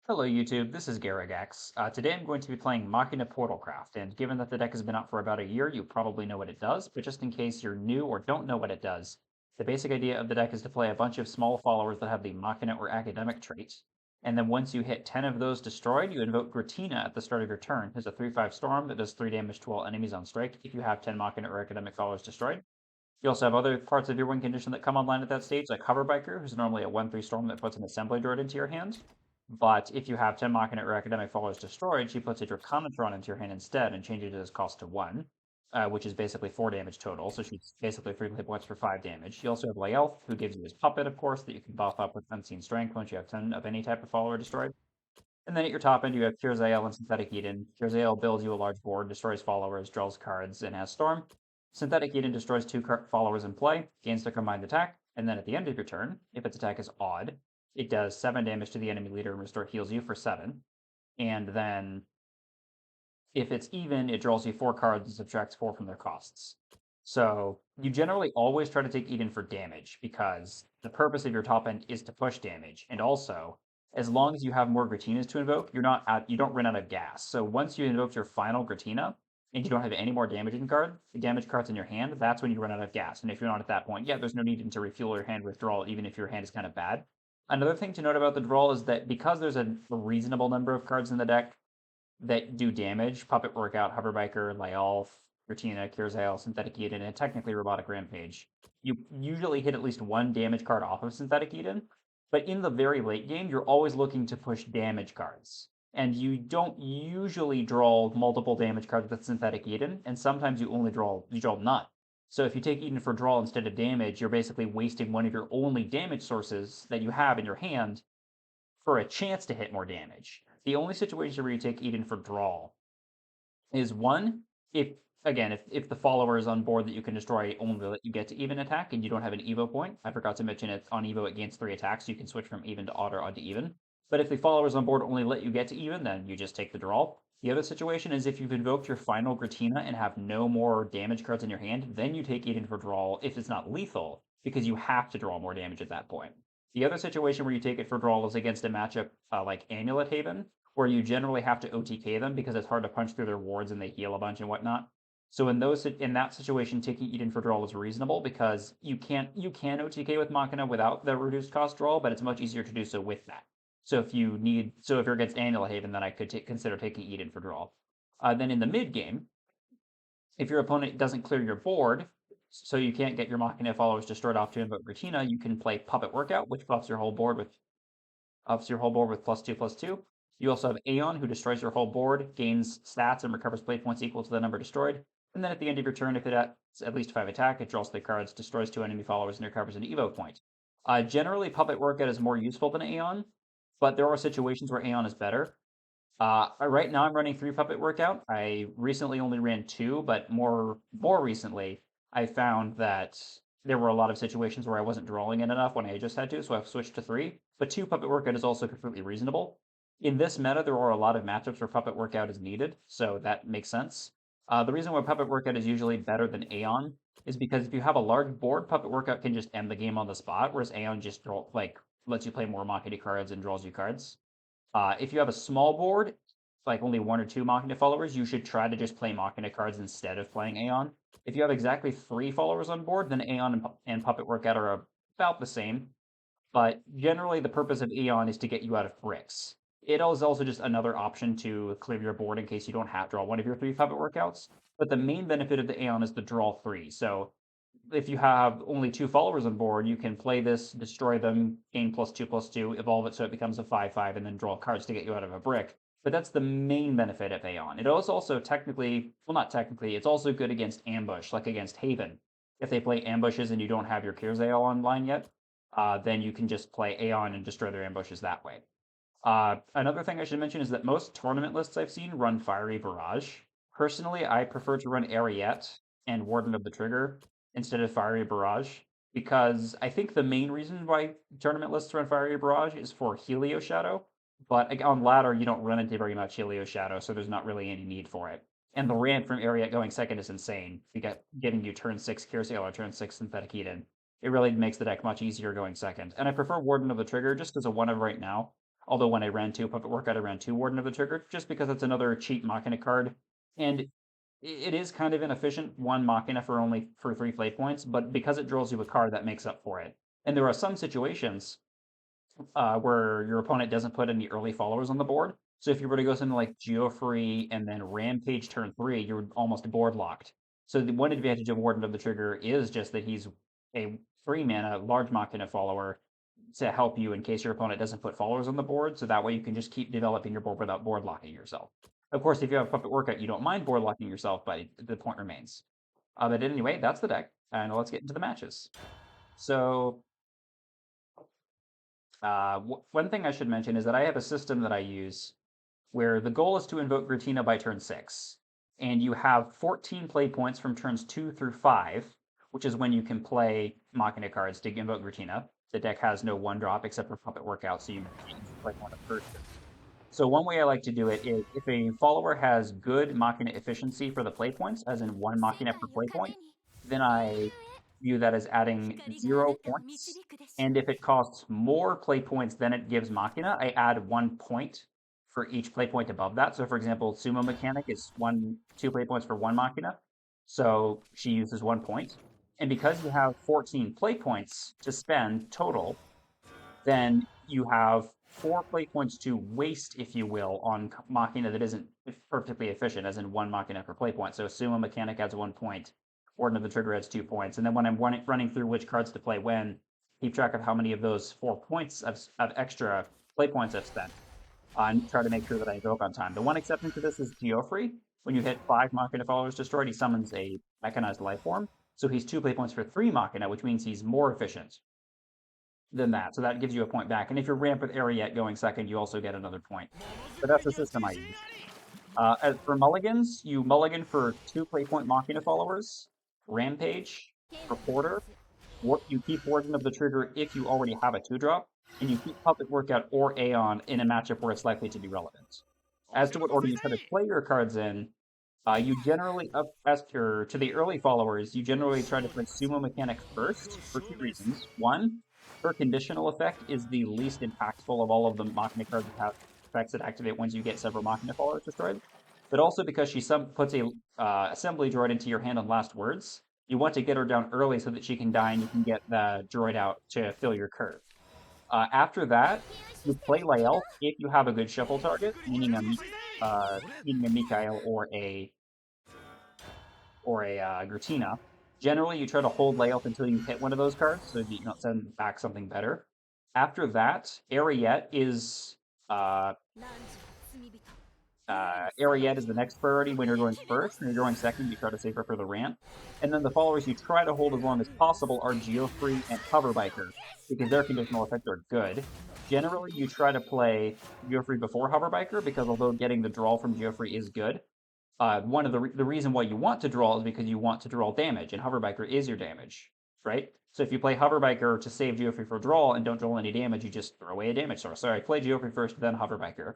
Hello YouTube, this is Garrigax. Today I'm going to be playing Machina Portalcraft, and given that the deck has been out for about a year, you probably know what it does, but just in case you're new or don't know what it does, the basic idea of the deck is to play a bunch of small followers that have the Machina or Academic trait, and then once you hit 10 of those destroyed, you invoke Gratina at the start of your turn. It's a 3/5 Storm that does 3 damage to all enemies on strike if you have 10 Machina or Academic followers destroyed. You also have other parts of your win condition that come online at that stage, like Hoverbiker, who's normally a 1/3 Storm that puts an Assembly Droid into your hand. But if you have 10 Machina or Academic followers destroyed, she puts a Draconatron into your hand instead and changes its cost to 1, which is basically 4 damage total. So she's basically 3 hit points for 5 damage. You also have Laelf, who gives you his Puppet, of course, that you can buff up with Unseen Strength once you have 10 of any type of follower destroyed. And then at your top end, you have Curzael and Synthetic Eden. Curzael builds you a large board, destroys followers, draws cards, and has Storm. Synthetic Eden destroys 2 followers in play, gains their combined attack, and then at the end of your turn, if its attack is odd, it does 7 damage to the enemy leader and restore heals you for 7. And then if it's even, it draws you 4 cards and subtracts 4 from their costs. So you generally always try to take Eden for damage because the purpose of your top end is to push damage. And also, as long as you have more Gratinas to invoke, you don't run out of gas. So once you invoke your final Gratina and you don't have any more damage cards in your hand, that's when you run out of gas. And if you're not at that point, yeah, there's no need to refuel your hand withdrawal, even if your hand is kind of bad. Another thing to note about the draw is that because there's a reasonable number of cards in the deck that do damage, Puppet Workout, Hoverbiker, Lyolf, Retina, Curzail, Synthetic Eden, and technically Robotic Rampage, you usually hit at least 1 damage card off of Synthetic Eden, but in the very late game, you're always looking to push damage cards. And you don't usually draw multiple damage cards with Synthetic Eden, and sometimes you draw none. So if you take Eden for draw instead of damage, you're basically wasting one of your only damage sources that you have in your hand for a chance to hit more damage. The only situation where you take Eden for draw is one, if if the follower is on board that you can destroy only let you get to even attack and you don't have an Evo point. I forgot to mention it on Evo it gains 3 attacks, so you can switch from even to odd or odd to even. But if the followers on board only let you get to even, then you just take the draw. The other situation is if you've invoked your final Gratina and have no more damage cards in your hand, then you take Eden for draw if it's not lethal, because you have to draw more damage at that point. The other situation where you take it for draw is against a matchup like Amulet Haven, where you generally have to OTK them because it's hard to punch through their wards and they heal a bunch and whatnot. So in that situation, taking Eden for draw is reasonable because you can OTK with Machina without the reduced cost draw, but it's much easier to do so with that. So if you're against Amulet Haven, then I could consider taking Eden for draw. Then in the mid game, if your opponent doesn't clear your board, so you can't get your Machina followers destroyed off to invoke Retina, you can play Puppet Workout, which buffs your whole board with +2/+2. You also have Aeon, who destroys your whole board, gains stats, and recovers play points equal to the number destroyed. And then at the end of your turn, if it has at least 5 attack, it draws 3 cards, destroys 2 enemy followers, and recovers an Evo point. Generally, Puppet Workout is more useful than Aeon, but there are situations where Aeon is better. Right now, I'm running 3 Puppet Workout. I recently only ran 2, but more recently, I found that there were a lot of situations where I wasn't drawing it enough when I just had to, so I've switched to 3. But 2 Puppet Workout is also completely reasonable. In this meta, there are a lot of matchups where Puppet Workout is needed, so that makes sense. The reason why Puppet Workout is usually better than Aeon is because if you have a large board, Puppet Workout can just end the game on the spot, whereas Aeon just lets you play more Machina cards and draws you cards. If you have a small board, like only 1 or 2 Machina followers, you should try to just play Machina cards instead of playing Aeon. If you have exactly 3 followers on board, then Aeon and Puppet Workout are about the same. But generally, the purpose of Aeon is to get you out of bricks. It is also just another option to clear your board in case you don't have draw one of your 3 Puppet Workouts. But the main benefit of the Aeon is the draw 3. So if you have only 2 followers on board, you can play this, destroy them, gain +2/+2, evolve it so it becomes a 5/5, and then draw cards to get you out of a brick. But that's the main benefit of Aeon. It is also technically, well, not technically, it's also good against ambush, like against Haven. If they play ambushes and you don't have your Curzail online yet, then you can just play Aeon and destroy their ambushes that way. Another thing I should mention is that most tournament lists I've seen run Fiery Barrage. Personally, I prefer to run Ariete and Warden of the Trigger instead of Fiery Barrage, because I think the main reason why tournament lists run Fiery Barrage is for Helio Shadow, but on ladder you don't run into very much Helio Shadow, so there's not really any need for it. And the ramp from Ariete going second is insane. You get getting you turn 6 Cursail or turn 6 Synthetic Eden. It really makes the deck much easier going second. And I prefer Warden of the Trigger just as a one of right now. Although when I ran 2 Puppet Workout, I ran 2 Warden of the Trigger, just because it's another cheap Machina card. And it is kind of inefficient, 1 Machina for 3 play points, but because it draws you a card, that makes up for it. And there are some situations where your opponent doesn't put any early followers on the board. So if you were to go something like Geoffrey and then Rampage turn 3, you're almost board locked. So the one advantage of Warden of the Trigger is just that he's a 3 mana large Machina follower to help you in case your opponent doesn't put followers on the board. So that way you can just keep developing your board without board locking yourself. Of course, if you have Puppet Workout, you don't mind board locking yourself, but the point remains. But anyway, that's the deck, and let's get into the matches. So one thing I should mention is that I have a system that I use where the goal is to invoke Gratina by turn 6. And you have 14 play points from turns 2 through 5, which is when you can play Machina cards to invoke Gratina. The deck has no 1-drop except for Puppet Workout, so you can't play one of first. So one way I like to do it is if a follower has good Machina efficiency for the play points, as in 1 Machina per play point, then I view that as adding 0 points. And if it costs more play points than it gives Machina, I add 1 point for each play point above that. So for example, Sumo Mechanic is 2 play points for 1 Machina. So she uses 1 point. And because you have 14 play points to spend total, then you have 4 play points to waste, if you will, on Machina that isn't perfectly efficient, as in 1 Machina per play point. So Sumo Mechanic adds 1 point, Warden of the Trigger adds 2 points. And then when I'm running through which cards to play when, keep track of how many of those 4 points of extra play points I've spent. And try to make sure that I invoke on time. The one exception to this is Geoffrey. When you hit 5 Machina followers destroyed, he summons a mechanized life form. So he's 2 play points for 3 Machina, which means he's more efficient than that. So that gives you a point back. And if you're ramp with Ariete going second, you also get another point. But that's the system I use. As for mulligans, you mulligan for 2 play point Machina followers, Rampage, Reporter. You keep Warden of the Trigger if you already have a 2-drop, and you keep Puppet Workout or Aeon in a matchup where it's likely to be relevant. As to what order you try to play your cards in, you generally, to the early followers, you generally try to play Sumo Mechanic first for 2 reasons. One, her conditional effect is the least impactful of all of the Machina cards that have effects that activate once you get several Machina followers destroyed. But also because she puts a assembly droid into your hand on last words, you want to get her down early so that she can die and you can get the droid out to fill your curve. After that, you play Lael if you have a good shuffle target, meaning a Mikael or a Gratina. Generally, you try to hold Layout until you hit one of those cards, so you don't send back something better. After that, Ariete is the next priority when you're going first. When you're going second, you try to save her for the ramp. And then the followers you try to hold as long as possible are Geoffrey and Hoverbiker, because their conditional effects are good. Generally, you try to play Geoffrey before Hoverbiker, because although getting the draw from Geoffrey is good, one of the reason why you want to draw is because you want to draw damage, and Hoverbiker is your damage, right? So if you play Hoverbiker to save Geoffrey for draw and don't draw any damage, you just throw away a damage source. Sorry, play Geoffrey first, then Hoverbiker.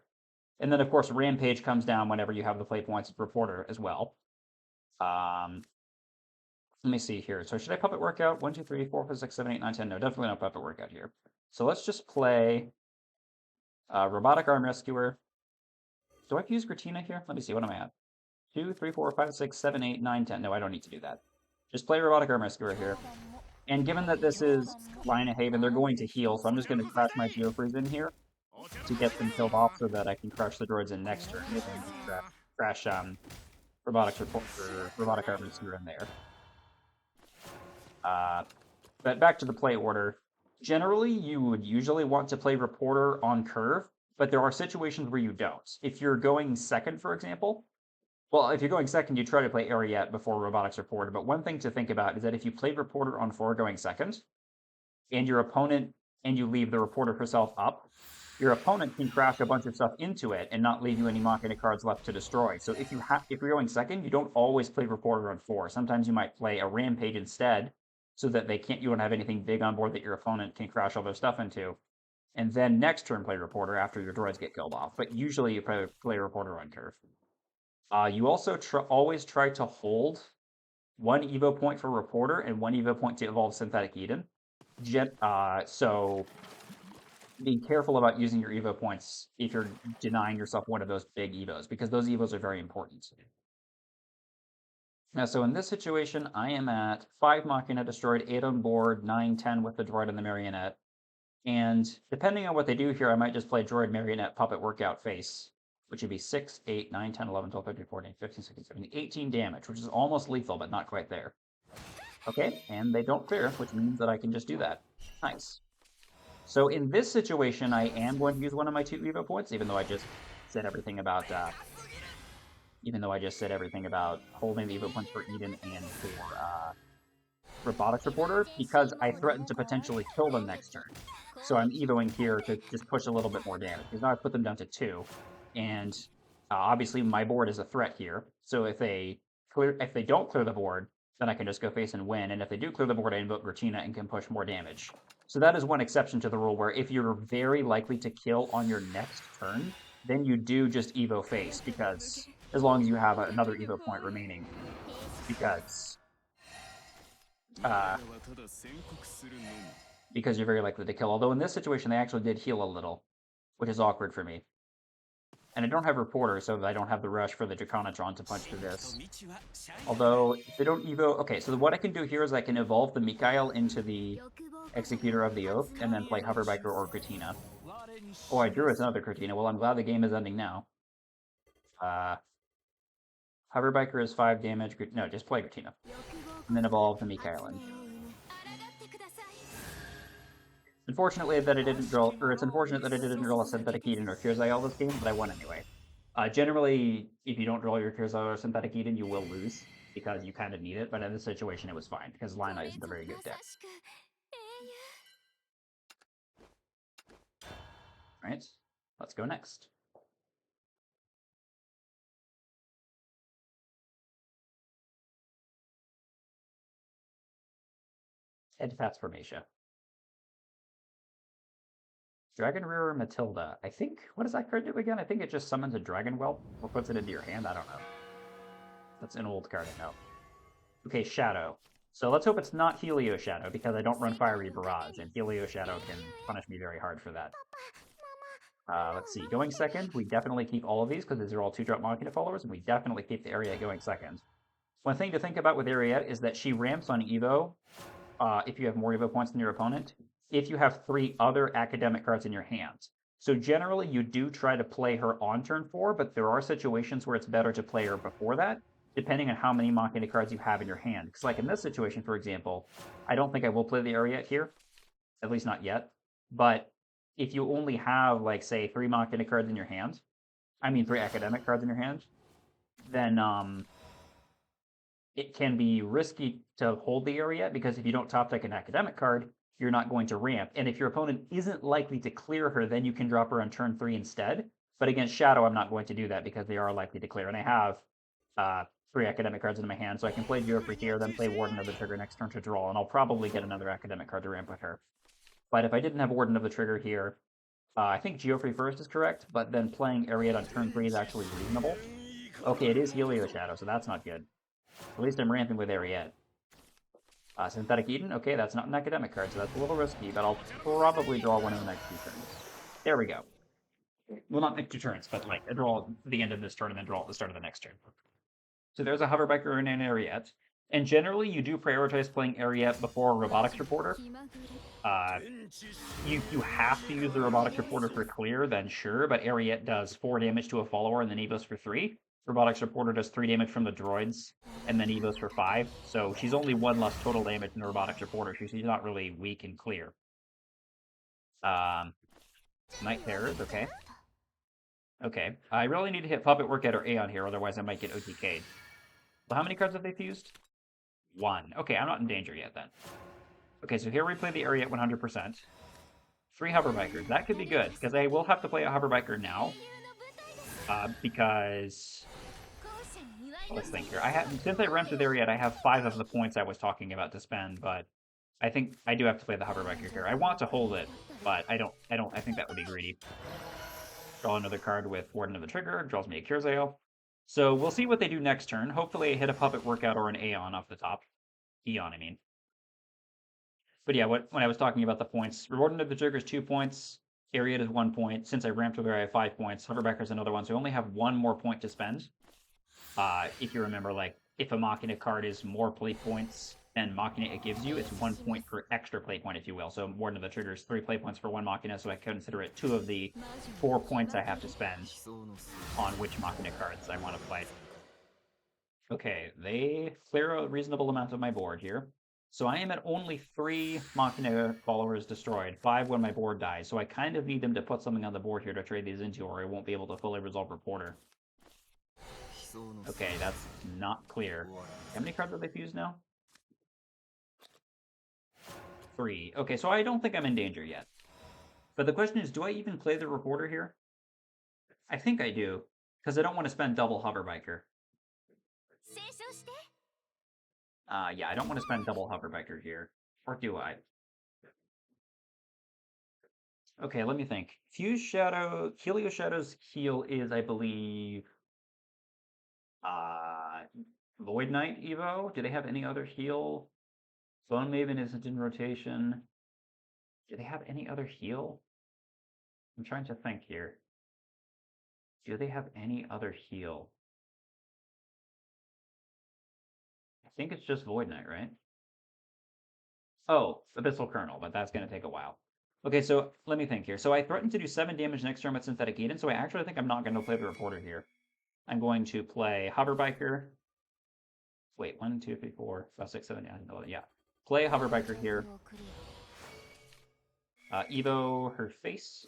And then, of course, Rampage comes down whenever you have the play points of Reporter as well. Let me see here. So should I Puppet Workout? 1, 2, 3, 4, 5, 6, 7, 8, 9, 10. No, definitely not Puppet Workout here. So let's just play Robotic Arm Rescuer. Do I have to use Gratina here? Let me see. What am I at? 2, 3, 4, 5, 6, 7, 8, 9, 10. No, I don't need to do that. Just play Robotic Arm Rescuer here. And given that this is Laina Haven, they're going to heal, so I'm just going to crash my Geoffreys in here to get them killed off so that I can crush the droids in next turn. Maybe I can crash Robotic Arm Rescuer in there. But back to the play order. Generally, you would usually want to play Reporter on curve, but there are situations where you don't. If you're going second, for example, well, if you're going second, you try to play Ariete before Robotics Reporter. But one thing to think about is that if you play Reporter on 4 going second, and your opponent, and you leave the Reporter herself up, your opponent can crash a bunch of stuff into it and not leave you any Machina cards left to destroy. So if you're going second, you don't always play Reporter on 4. Sometimes you might play a Rampage instead, so that you don't have anything big on board that your opponent can crash all their stuff into. And then next turn play Reporter after your droids get killed off. But usually you play Reporter on curve. You also always try to hold 1 Evo point for Reporter and 1 Evo point to evolve Synthetic Eden. So be careful about using your Evo points if you're denying yourself one of those big Evos, because those Evos are very important. Now, so in this situation, I am at 5 Machina destroyed, 8 on board, 9, 10 with the droid and the marionette. And depending on what they do here, I might just play droid, marionette, puppet, workout, face, which would be 6, 8, 9, 10, 11, 12, 13, 14, 15, 16, 17, 18 damage, which is almost lethal, but not quite there. Okay, and they don't clear, which means that I can just do that. Nice. So in this situation, I am going to use one of my 2 Evo points, even though I just said everything about holding the Evo points for Eden and for Robotics Reporter, because I threatened to potentially kill them next turn. So I'm Evoing here to just push a little bit more damage, because now I've put them down to 2, and obviously my board is a threat here. So if they don't clear the board, then I can just go face and win, and if they do clear the board, I invoke Machina and can push more damage. So that is one exception to the rule, where if you're very likely to kill on your next turn, then you do just Evo face, because as long as you have another Evo point remaining, because you're very likely to kill. Although in this situation, they actually did heal a little, which is awkward for me. And I don't have Reporter, so I don't have the rush for the Draconatron to punch through this. Although, if they don't Evo... Okay, so what I can do here is I can evolve the Mikael into the Executor of the Oath, and then play Hoverbiker or Gratina. Oh, I drew as another Gratina. Well, I'm glad the game is ending now. Hoverbiker is 5 damage. No, just play Gratina. And then evolve the Mikael in. Unfortunately that I didn't draw, or it's unfortunate that I didn't draw a Synthetic Eden or Kirzaiel this game, but I won anyway. Generally, if you don't draw your Kirzaiel or Synthetic Eden, you will lose, because you kind of need it, but in this situation it was fine, because Laina isn't a very good deck. Alright, let's go next. Head Pats for Mesha. Dragon Rearer Matilda. I think, what does that card do again? I think it just summons a Dragon Whelp, or puts it into your hand, I don't know. That's an old card, I know. Okay, Shadow. So let's hope it's not Helio Shadow, because I don't run Fiery Barrage, and Helio Shadow can punish me very hard for that. Let's see, going second, we definitely keep all of these, because these are all 2-drop Machina followers, and we definitely keep the Ariette going second. One thing to think about with Ariette is that she ramps on Evo, if you have more Evo points than your opponent, if you have 3 other academic cards in your hand. So generally, you do try to play her on turn 4, but there are situations where it's better to play her before that, depending on how many Machina cards you have in your hand. Because like in this situation, for example, I don't think I will play the Ariette here, at least not yet. But if you only have, like, say, 3 Machina cards in your hand, 3 academic cards in your hand, then it can be risky to hold the Ariette, because if you don't top deck an academic card, you're not going to ramp. And if your opponent isn't likely to clear her, then you can drop her on turn 3 instead. But against Shadow, I'm not going to do that, because they are likely to clear. And I have 3 academic cards in my hand, so I can play Geoffrey here, then play Warden of the Trigger next turn to draw, and I'll probably get another academic card to ramp with her. But if I didn't have Warden of the Trigger here, I think Geoffrey first is correct, but then playing Ariette on turn 3 is actually reasonable. Okay, it is Helio Shadow, so that's not good. At least I'm ramping with Ariette. Synthetic Eden, okay, that's not an academic card, so that's a little risky, but I'll probably draw one in the next 2 turns. There we go. Well, not next 2 turns, but like, I draw at the end of this turn and then draw at the start of the next turn. So there's a Hoverbiker and an Ariette. And generally, you do prioritize playing Ariette before Robotics Reporter. You have to use the Robotics Reporter for clear, then sure, but Ariette does 4 damage to a follower and then Evos for 3. Robotics Reporter does 3 damage from the droids, and then Evos for 5. So she's only 1 less total damage than the Robotics Reporter. She's not really weak and clear. Night Terrors, okay. Okay, I really need to hit Puppet Workout or Aeon here, otherwise I might get OTK'd. So how many cards have they fused? 1. Okay, I'm not in danger yet then. Okay, so here we play the Ariette 100%. 3 Hoverbikers. That could be good, because I will have to play a Hoverbiker now. Because... Let's think here. Since I ramped with Ariette, I have 5 of the points I was talking about to spend, but I think I do have to play the Hoverbiker here. I want to hold it, but I think that would be greedy. Draw another card with Warden of the Trigger, draws me a Kirzaiel. So we'll see what they do next turn. Hopefully I hit a Puppet Workout or an Aeon off the top. Eon, I mean. But yeah, when I was talking about the points, Warden of the Trigger is 2 points. Ariad is 1 point. Since I ramped over, I have 5 points. Hoverbacker is another one, so I only have one more point to spend. If you remember, like, if a Machina card is more play points than Machina it gives you, it's 1 point per extra play point, if you will. So Warden of the Trigger is 3 play points for one Machina, so I consider it 2 of the 4 points I have to spend on which Machina cards I want to play. Okay, they clear a reasonable amount of my board here. So I am at only 3 Machina followers destroyed, 5 when my board dies, so I kind of need them to put something on the board here to trade these into, or I won't be able to fully resolve Reporter. Okay, that's not clear. How many cards have they fused now? 3. Okay, so I don't think I'm in danger yet. But the question is, do I even play the Reporter here? I think I do, because I don't want to spend double Hoverbiker. Yeah, I don't want to spend double Hoverbiker here. Or do I? Okay, let me think. Fuse Shadow, Helio Shadow's heal is, I believe, uh, Void Knight Evo. Do they have any other heal? Bone Maven isn't in rotation. Do they have any other heal? I'm trying to think here. Do they have any other heal? I think it's just Void Knight, right? Oh, Abyssal Kernel, but that's going to take a while. Okay, so let me think here. So I threatened to do 7 damage next turn with Synthetic Eden, so I actually think I'm not going to play the Reporter here. I'm going to play Hoverbiker. Wait, 1, 2, 3, 4, 5, 6, 7, 8, 9, yeah. Play Hoverbiker here. Evo her face.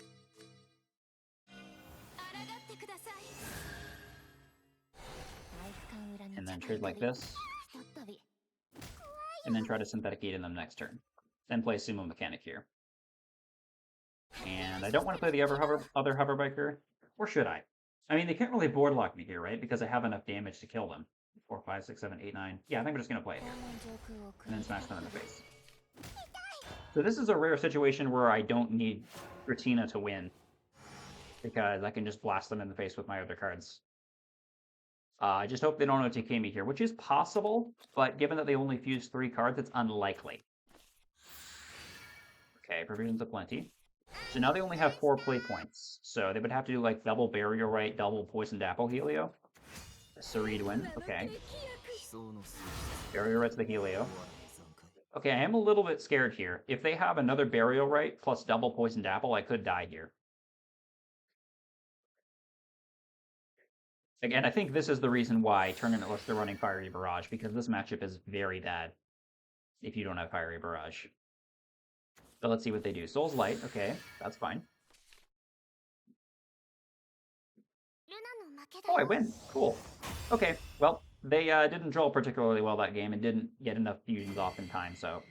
And then trade like this. And then try to Synthetic Eden them next turn. Then play Sumo Mechanic here. And I don't want to play the other Hoverbiker. Or should I? I mean, they can't really board lock me here, right? Because I have enough damage to kill them. 4, 5, 6, 7, 8, 9. Yeah, I think we're just going to play it here. And then smash them in the face. So this is a rare situation where I don't need Machina to win. Because I can just blast them in the face with my other cards. I just hope they don't OTK me here, which is possible, but given that they only fused 3 cards, it's unlikely. Okay, Provisions Aplenty. So now they only have 4 play points. So they would have to do like double Burial Rite, double Poisoned Apple Helio. Ceridwin, okay. Burial Rite's the Helio. Okay, I am a little bit scared here. If they have another Burial Rite plus double Poisoned Apple, I could die here. Again, I think this is the reason why Tournament lists are running Fiery Barrage, because this matchup is very bad if you don't have Fiery Barrage. But let's see what they do. Soul's Light, okay, that's fine. Oh, I win. Cool. Okay, well, they didn't draw particularly well that game and didn't get enough fusions off in time, so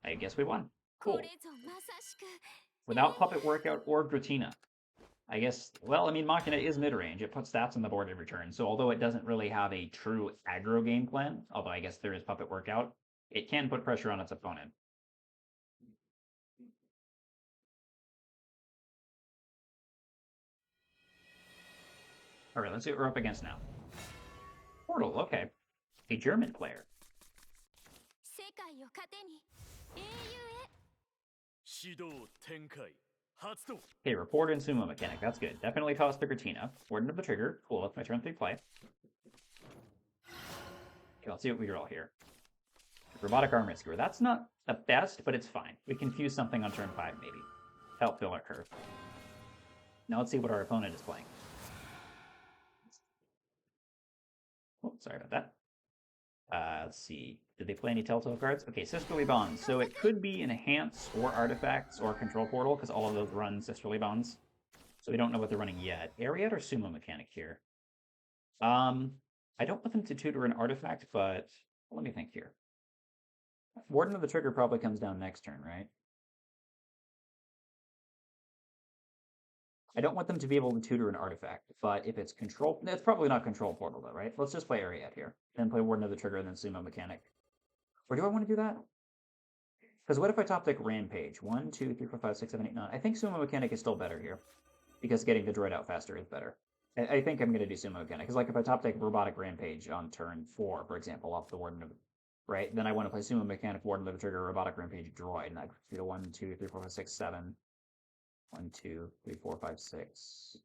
I guess we won. Cool. Without Puppet Workout or Gratina. I guess, well, I mean, Machina is mid-range. It puts stats on the board every turn, so although it doesn't really have a true aggro game plan, although I guess there is Puppet Workout, it can put pressure on its opponent. All right, let's see what we're up against now. Portal, okay. A German player. Okay, Reporter and Sumo Mechanic. That's good. Definitely toss the Gratina. Warden of the Trigger. Cool, that's my turn 3 play. Okay, let's see what we draw here. Robotic Arm Rescuer. That's not the best, but it's fine. We can fuse something on turn 5, maybe. Help fill our curve. Now let's see what our opponent is playing. Oh, sorry about that. Let's see. Did they play any Telltale cards? Okay, Sisterly Bonds. So it could be Enhance or Artifacts or Control Portal, because all of those run Sisterly Bonds. So we don't know what they're running yet. Ariad or Sumo Mechanic here? I don't want them to tutor an Artifact, but let me think here. Warden of the Trigger probably comes down next turn, right? I don't want them to be able to tutor an Artifact, but if it's Control... It's probably not Control Portal, though, right? Let's just play Ariad here. Then play Warden of the Trigger, and then Sumo Mechanic. Or do I want to do that? Because what if I top deck Rampage? 1, 2, 3, 4, 5, 6, 7, 8, 9. I think Sumo Mechanic is still better here. Because getting the droid out faster is better. I think I'm going to do Sumo Mechanic. Because like if I top deck Robotic Rampage on turn 4, for example, off the Warden of... Right? Then I want to play Sumo Mechanic, Warden of the Trigger, Robotic Rampage, droid. And I'd feel 1, 2, 3, 4, 5, 6, 7. 1, 2, 3, 4, 5, 6.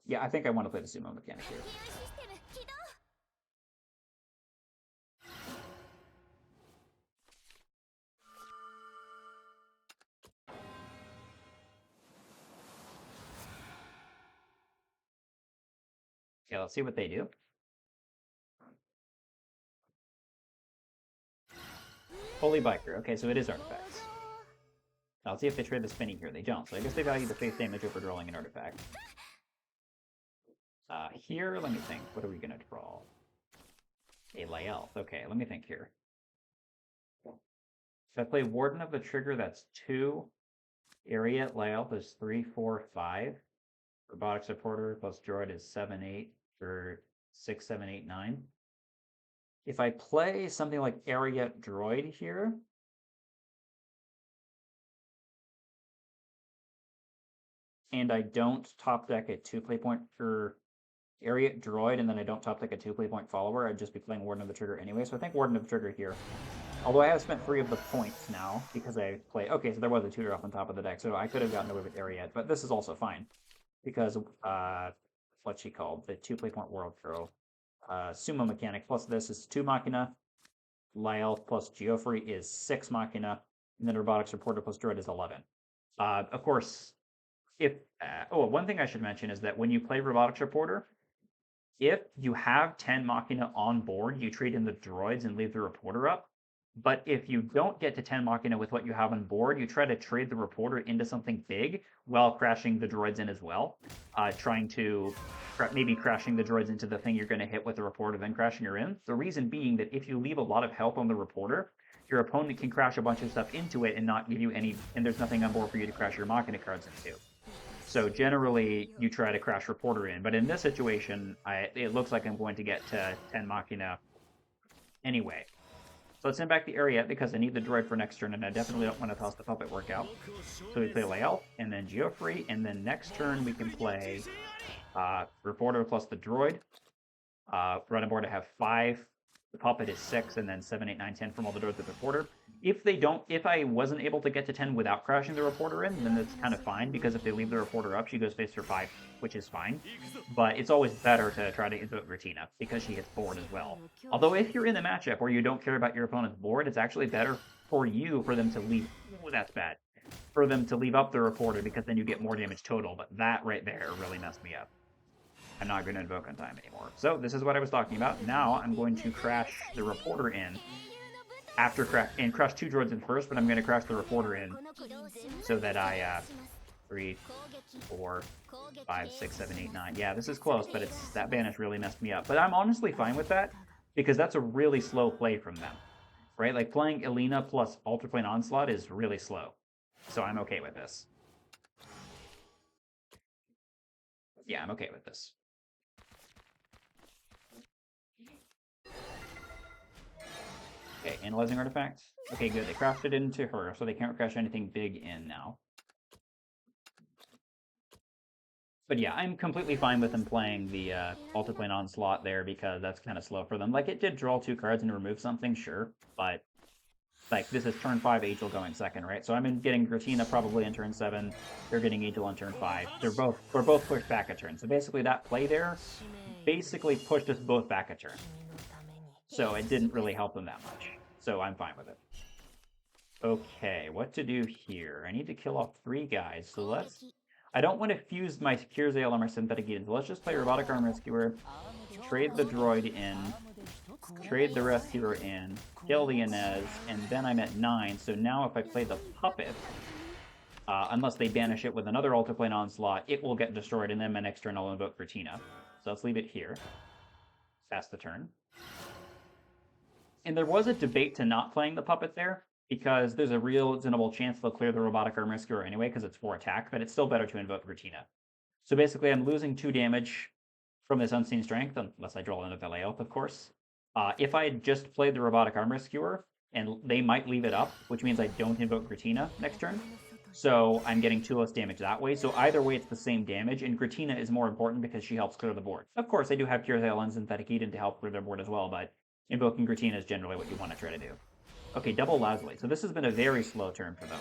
Yeah, I think I want to play the sumo mechanic here. Okay, let's see what they do. Holy Biker. Okay, so it is artifacts. Now, let's see if they trade the spinning here. They don't, so I guess they value the face damage over drawing an artifact. Here, let me think. What are we going to draw? A Laelf. Okay, let me think here. If I play Warden of the Trigger, that's 2. Area Laelf is 3, 4, 5. Robotic Supporter plus Droid is 7, 8 for 6, 7, 8, 9. If I play something like Area Droid here, and I don't top deck a 2 play point for Area Droid, and then I don't top deck a 2 play point follower, I'd just be playing Warden of the Trigger anyway, so I think Warden of the Trigger here. Although I have spent 3 of the points now, because I play... Okay, so there was a tutor up on top of the deck, so I could have gotten away with Area, but this is also fine. Because, what's she called? The 2 play point World Throw. Sumo Mechanic plus this is 2 Machina. Lael plus Geoffrey is 6 Machina. And then Robotics Reporter plus Droid is 11. Of course, if... one thing I should mention is that when you play Robotics Reporter, if you have 10 Machina on board, you trade in the droids and leave the reporter up. But if you don't get to 10 Machina with what you have on board, you try to trade the reporter into something big while crashing the droids in as well. Trying to maybe crashing the droids into the thing you're going to hit with the reporter, then crashing her in. The reason being that if you leave a lot of help on the reporter, your opponent can crash a bunch of stuff into it and not give you any, and there's nothing on board for you to crash your Machina cards into. So generally, you try to crash reporter in. But in this situation, it looks like I'm going to get to 10 Machina anyway. So let's send back the Ariete because I need the droid for next turn, and I definitely don't want to toss the puppet workout. So we play Lael, and then Geoffrey, and then next turn we can play Reporter plus the droid. Run aboard to have 5. The puppet is 6, and then 7, 8, 9, 10 from all the droids with the reporter. If I wasn't able to get to 10 without crashing the reporter in, then that's kind of fine, because if they leave the reporter up, she goes face for 5, which is fine. But it's always better to try to invoke Gratina, because she hits board as well. Although if you're in a matchup where you don't care about your opponent's board, it's actually better for you for them to leave... Oh, that's bad. For them to leave up the reporter, because then you get more damage total, but that right there really messed me up. I'm not going to invoke on time anymore. So this is what I was talking about. Now I'm going to crash the reporter in after crash 2 droids in first, but I'm going to crash the reporter in so that I 3, 4, 5, 6, 7, 8, 9. Yeah, this is close, but that banish really messed me up. But I'm honestly fine with that because that's a really slow play from them, right? Like playing Elena plus Ultraplane Onslaught is really slow, so I'm okay with this. Yeah, I'm okay with this. Okay, analyzing artifact. Okay, good. They crafted it into her, so they can't crash anything big in now. But yeah, I'm completely fine with them playing the Ultraplane Onslaught there because that's kind of slow for them. Like, it did draw 2 cards and remove something, sure, but like, this is turn 5, Angel going second, right? So I'm getting Gratina probably in turn 7. They're getting Angel on turn 5. We're both pushed back a turn. So basically that play there basically pushed us both back a turn. So it didn't really help them that much. So I'm fine with it. Okay, what to do here? I need to kill off 3 guys, so let's... I don't want to fuse my Curzale or my Synthetic Eden, so let's just play Robotic Arm Rescuer, trade the droid in, trade the Rescuer in, kill the Inez, and then I'm at 9, so now if I play the Puppet, unless they banish it with another Ultraplane Onslaught, it will get destroyed, and then my next turn I'll invoke Gratina. So let's leave it here. Pass the turn. And there was a debate to not playing the Puppet there, because there's a reasonable chance they'll clear the Robotic Arm Rescuer anyway, because it's 4 attack, but it's still better to invoke Gratina. So basically, I'm losing 2 damage from this Unseen Strength, unless I draw another layout, of course. If I had just played the Robotic Arm Rescuer, and they might leave it up, which means I don't invoke Gratina next turn. So I'm getting 2 less damage that way. So either way, it's the same damage, and Gratina is more important because she helps clear the board. Of course, I do have Curzale and Synthetic Eden to help clear their board as well, but invoking Gratina is generally what you want to try to do. Okay, double Lazuli. So this has been a very slow turn for them.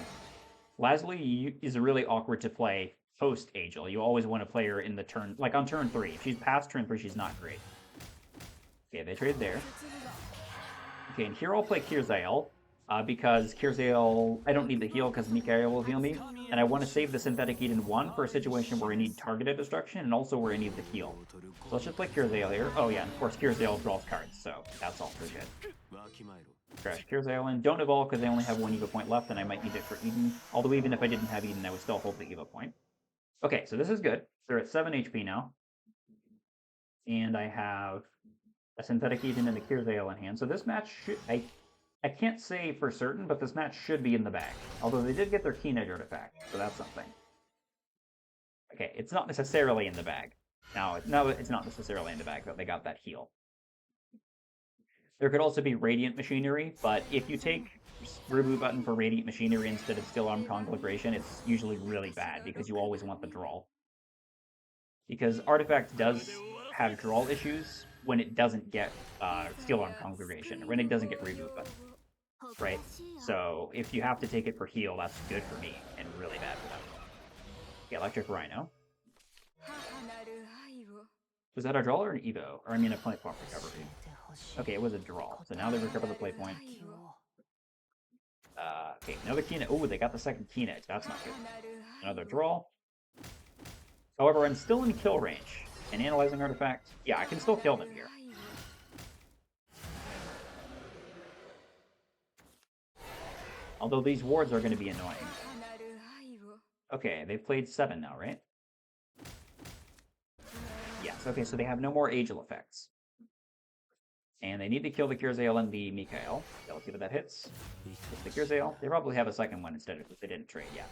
Lasley is really awkward to play post Angel. You always want to play her in the turn, like on turn 3. If she's past turn 3, she's not great. Okay, they trade there. Okay, and here I'll play Kyrzael, because Kyrzael, I don't need the heal because Mikael will heal me, and I want to save the Synthetic Eden 1 for a situation where I need targeted destruction, and also where I need the heal. So let's just play Kyrzael here. Oh yeah, and of course Kyrzael draws cards, so that's all pretty good. Crash Kyrzael in. Don't evolve because I only have 1 EVA point left, and I might need it for Eden. Although even if I didn't have Eden, I would still hold the EVA point. Okay, so this is good. They're at 7 HP now. And I have a Synthetic Eden and a Kyrzael in hand. So this match should... I can't say for certain, but this match should be in the bag. Although they did get their Keen Edge artifact, so that's something. Okay, it's not necessarily in the bag. No, it's not necessarily in the bag, but they got that heal. There could also be Radiant Machinery, but if you take Reboot button for Radiant Machinery instead of Steel Arm Conflagration, it's usually really bad, because you always want the draw. Because Artifact does have draw issues when it doesn't get Steel Arm Conflagration, or when it doesn't get Reboot button. Right? So if you have to take it for heal, that's good for me, and really bad for them. Okay, Electric Rhino. Was that a draw or an Evo? Or I mean a play point recovery. Okay, it was a draw. So now they recover the play point. Okay, another Keen Edge. Oh, they got the second Keen Edge. That's not good. Another draw. However, I'm still in kill range. And Analyzing Artifact. Yeah, I can still kill them here. Although these wards are going to be annoying. Okay, they've played 7 now, right? Yes, okay, so they have no more Angel effects. And they need to kill the Kyrzael and the Mikael. So let's see what that hits. It's the Kyrzael. They probably have a second one instead if they didn't trade, yeah.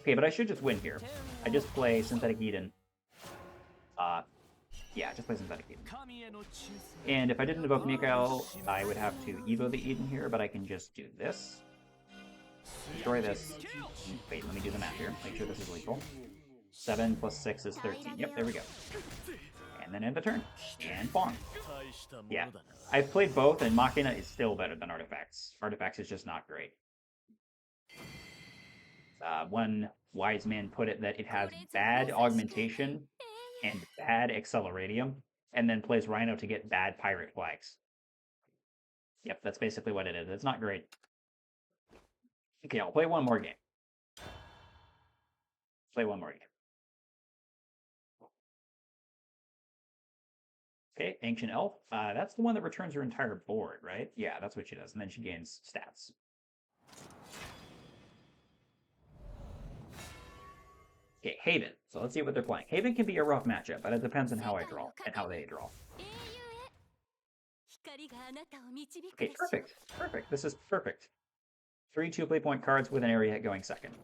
Okay, but I should just win here. I just play Synthetic Eden. Yeah, just play Synthetic Eden. And if I didn't evoke Mikael, I would have to Evo the Eden here, but I can just do this. Destroy this. Wait, let me do the math here. Make sure this is lethal. 7 plus 6 is 13. Yep, there we go. And then end the turn. And Fawn. Yeah. I've played both, and Machina is still better than Artifacts. Artifacts is just not great. One wise man put it that it has bad augmentation and bad acceleratium, and then plays Rhino to get bad pirate flags. Yep, that's basically what it is. It's not great. Okay, I'll play one more game. Play one more game. Okay, Ancient Elf. That's the one that returns her entire board, right? Yeah, that's what she does. And then she gains stats. Okay, Haven. So let's see what they're playing. Haven can be a rough matchup, but it depends on how I draw and how they draw. Okay, perfect. Perfect. This is perfect. 3 2-play point cards with an area hit going second.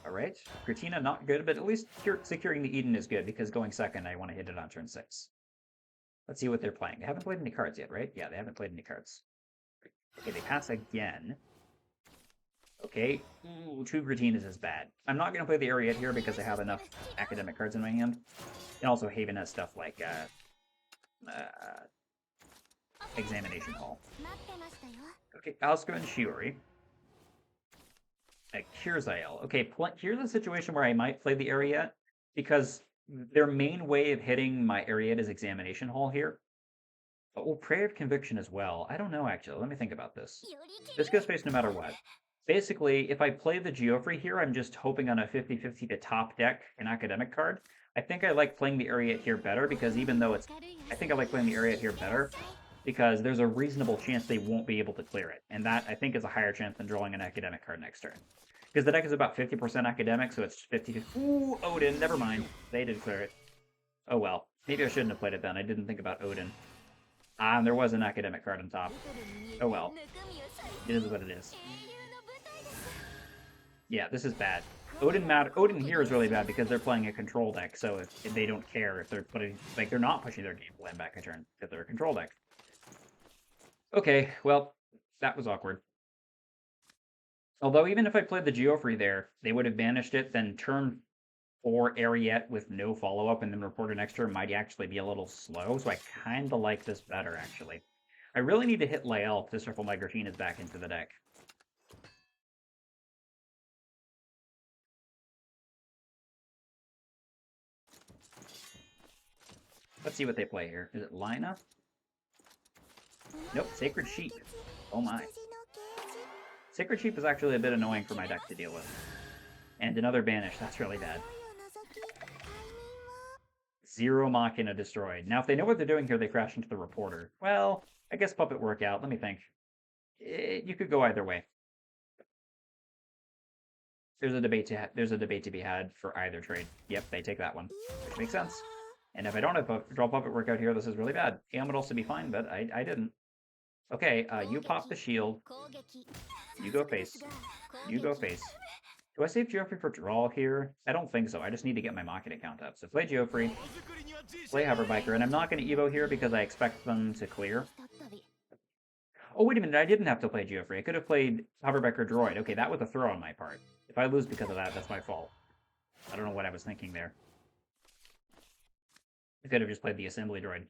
Alright, Gratina not good, but at least securing the Eden is good, because going second, I want to hit it on turn 6. Let's see what they're playing. They haven't played any cards yet, right? Yeah, they haven't played any cards. Okay, they pass again. Okay, ooh, 2 Gratinas is bad. I'm not going to play the Ariete here because I have enough academic cards in my hand. And also Haven has stuff like Examination Hall. Okay, Asuka and Shiori. Kyrzael. Okay, here's a situation where I might play the Ariete, because their main way of hitting my Ariete is Examination Hall here. Oh, Prayer of Conviction as well. I don't know, actually. Let me think about this. This goes face no matter what. Basically, if I play the Geoffrey here, I'm just hoping on a 50-50 to top deck an academic card. I think I like playing the Ariete here better, because even though it's... I think I like playing the Ariete here better, because there's a reasonable chance they won't be able to clear it. And that, I think, is a higher chance than drawing an academic card next turn. Because the deck is about 50% academic, so it's 50-50. Ooh, Odin, never mind. They did clear it. Oh well. Maybe I shouldn't have played it then. I didn't think about Odin. And there was an academic card on top. Oh well. It is what it is. Yeah, this is bad. Odin here is really bad because they're playing a control deck, so if they don't care if they're putting... Like, they're not pushing their game plan back a turn, because they're a control deck. Okay, well, that was awkward. Although, even if I played the Geoffrey there, they would have banished it, then turn or Ariete with no follow-up and then Reporter next turn might actually be a little slow, so I kind of like this better, actually. I really need to hit Lael to circle my Machinas back into the deck. Let's see what they play here. Is it Laina? Nope, Sacred Sheep. Oh my. Sacred Sheep is actually a bit annoying for my deck to deal with. And another banish, that's really bad. 0 Machina destroyed. Now, if they know what they're doing here, they crash into the Reporter. Well, I guess Puppet work out. Let me think. You could go either way. There's a debate to be had for either trade. Yep, they take that one, which makes sense. And if I don't have draw Puppet work out here, this is really bad. Am would also be fine, but I didn't. Okay, you pop the shield. You go face. You go face. Do I save Geoffrey for draw here? I don't think so. I just need to get my Machina count up. So play Geoffrey, play Hoverbiker, and I'm not going to Evo here because I expect them to clear. Oh, wait a minute. I didn't have to play Geoffrey. I could have played Hoverbiker Droid. Okay, that was a throw on my part. If I lose because of that, that's my fault. I don't know what I was thinking there. I could have just played the Assembly Droid.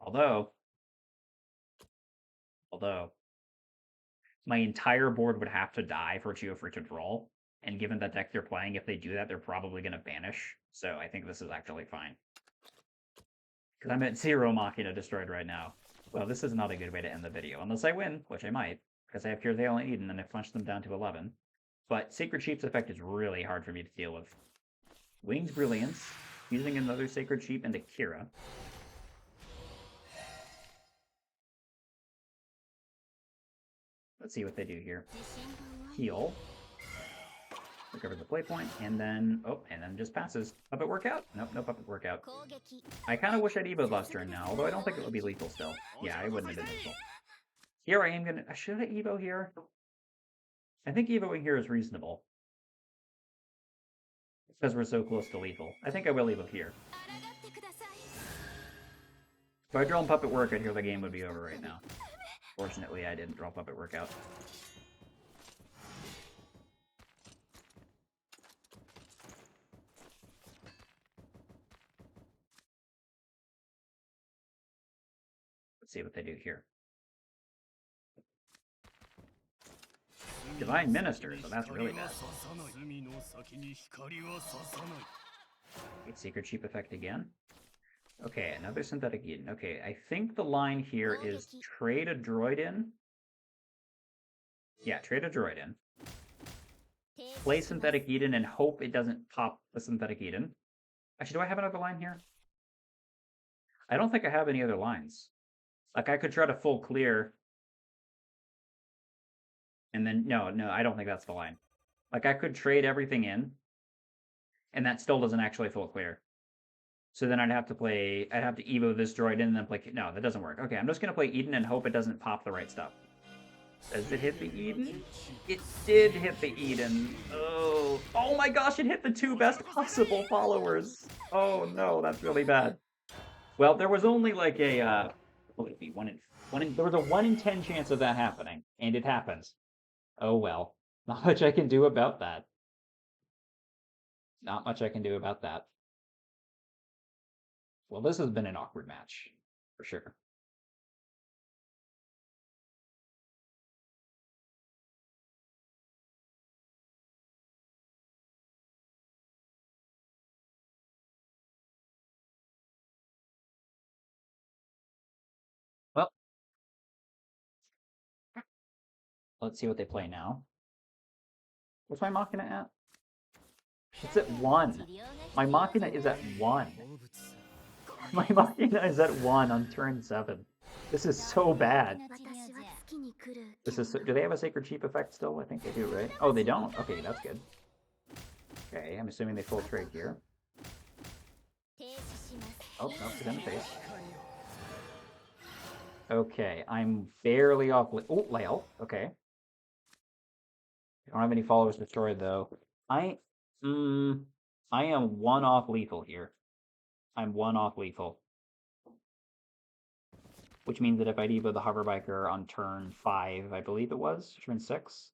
Although, my entire board would have to die for Geoffrey to draw, and given the deck they're playing, if they do that, they're probably going to banish, so I think this is actually fine. Because I'm at 0 Machina destroyed right now. Well, this is not a good way to end the video, unless I win, which I might, because I have Pure Thale and Eden, and I've punched them down to 11. But Sacred Sheep's effect is really hard for me to deal with. Winged Brilliance, using another Sacred Sheep into Kira. Let's see what they do here. Heal. Recover the play point, and then just passes. Puppet workout? Nope, no puppet workout. I kind of wish I'd Evo'd last turn now, although I don't think it would be lethal still. Yeah, I wouldn't have been lethal. Here I am gonna... Should I Evo here? I think Evoing here is reasonable. Because we're so close to lethal. I think I will Evo here. If I draw on Puppet Workout here, the game would be over right now. Fortunately, I didn't draw Puppet Workout. Let's see what they do here. Divine Minister, so that's really bad. Secret Sheep effect again. Okay, another Synthetic Eden. Okay, I think the line here is trade a droid in. Yeah, trade a droid in. Play Synthetic Eden and hope it doesn't pop the Synthetic Eden. Actually, do I have another line here? I don't think I have any other lines. Like, I could try to full clear. And then, no, I don't think that's the line. Like, I could trade everything in. And that still doesn't actually full clear. So then I'd have to Evo this droid in and then play... No, that doesn't work. Okay, I'm just going to play Eden and hope it doesn't pop the right stuff. Does it hit the Eden? It did hit the Eden. Oh. Oh my gosh, it hit the 2 best possible followers. Oh no, that's really bad. Well, there was only like a... what would it be? There was a 1 in 10 chance of that happening. And it happens. Oh well. Not much I can do about that. Not much I can do about that. Well, this has been an awkward match, for sure. Well, let's see what they play now. What's my Machina at? It's at 1. My Machina is at 1. My Machina is at 1 on turn 7. This is so bad. Do they have a Sacred Sheep effect still? I think they do, right? Oh, they don't? Okay, that's good. Okay, I'm assuming they full trade here. Oh, no, it's in the face. Okay, I'm barely off... Oh, Lael. Okay. I don't have any followers destroyed, though. I am 1 off lethal here. I'm 1 off lethal. Which means that if I'd Evo the Hoverbiker on turn 5, I believe it was, turn 6,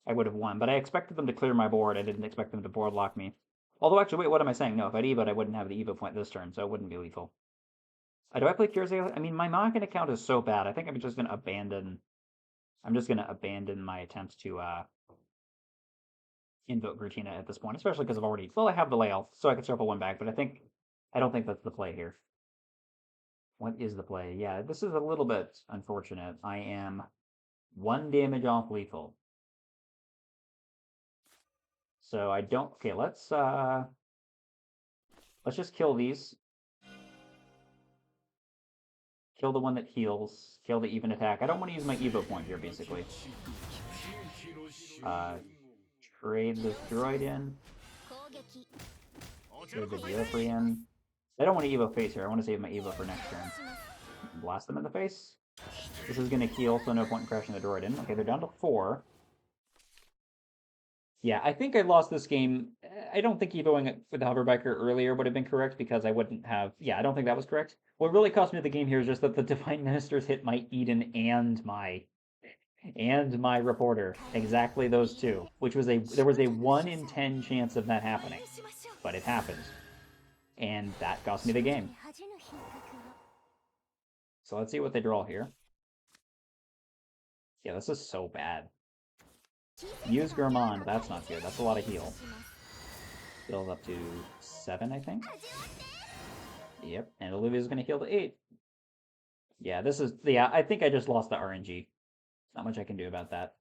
I would have won. But I expected them to clear my board. I didn't expect them to board lock me. Although, actually, wait, what am I saying? No, if I'd Evo'd, I wouldn't have the Evo point this turn, so it wouldn't be lethal. Do I play Cures? I mean, my Machina account is so bad. I think I'm just going to abandon... I'm just going to abandon my attempts to invoke Machina at this point, especially because I've already... Well, I have the layout, so I can circle one back, but I don't think that's the play here. What is the play? Yeah, this is a little bit unfortunate. I am 1 damage off lethal. So I don't... Okay, let's just kill these. Kill the one that heals. Kill the even attack. I don't want to use my Evo point here, basically. Trade this droid in. Trade the Geoffrey in. I don't want to Evo face here. I want to save my Evo for next turn. Blast them in the face. This is going to heal, so no point in crashing the droid in. Okay, they're down to 4. Yeah, I think I lost this game. I don't think Evoing it with the Hoverbiker earlier would have been correct because I wouldn't have... Yeah, I don't think that was correct. What really cost me the game here is just that the Divine Ministers hit my Eden and my Reporter. Exactly those two. Which was there was a 1 in 10 chance of that happening. But it happened. And that cost me the game. So let's see what they draw here. Yeah, this is so bad. Use Gourmand, that's not good. That's a lot of heal. Build up to 7, I think. Yep, and Olivia's going to heal to 8. Yeah, this is... Yeah, I think I just lost the RNG. Not much I can do about that.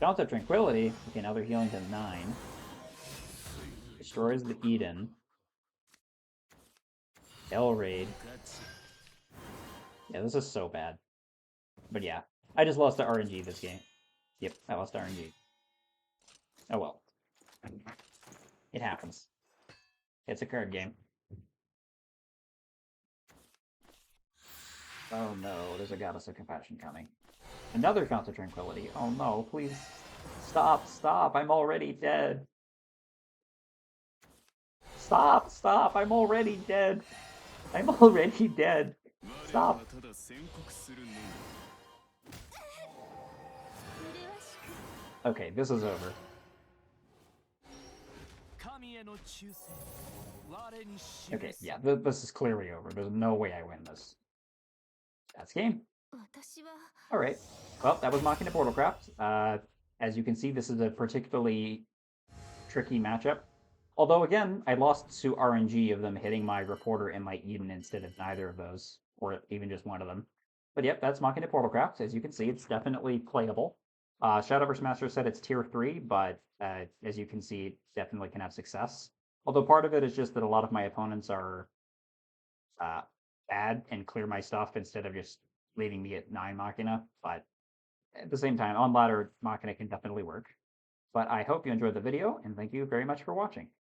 Fount of Tranquility. Okay, now they're healing to 9. Destroys the Eden. Hell Raid. Yeah, this is so bad. But yeah, I just lost to RNG this game. Yep, I lost to RNG. Oh well. It happens. It's a card game. Oh no, there's a Goddess of Compassion coming. Another Fount of Tranquility. Oh no, please. Stop, stop, I'm already dead. Stop, stop, I'm already dead. I'm already dead. Stop. Okay, this is over. Okay, yeah, this is clearly over. There's no way I win this. That's game. Alright. Well, that was Machina Portalcraft. As you can see, this is a particularly tricky matchup. Although, again, I lost to RNG of them hitting my Reporter and my Eden instead of neither of those, or even just one of them. But yep, that's Machina Portalcraft. As you can see, it's definitely playable. Shadowverse Master said it's tier 3, but as you can see, it definitely can have success. Although part of it is just that a lot of my opponents are bad and clear my stuff instead of just leaving me at 9 Machina. But at the same time, on ladder, Machina can definitely work. But I hope you enjoyed the video, and thank you very much for watching.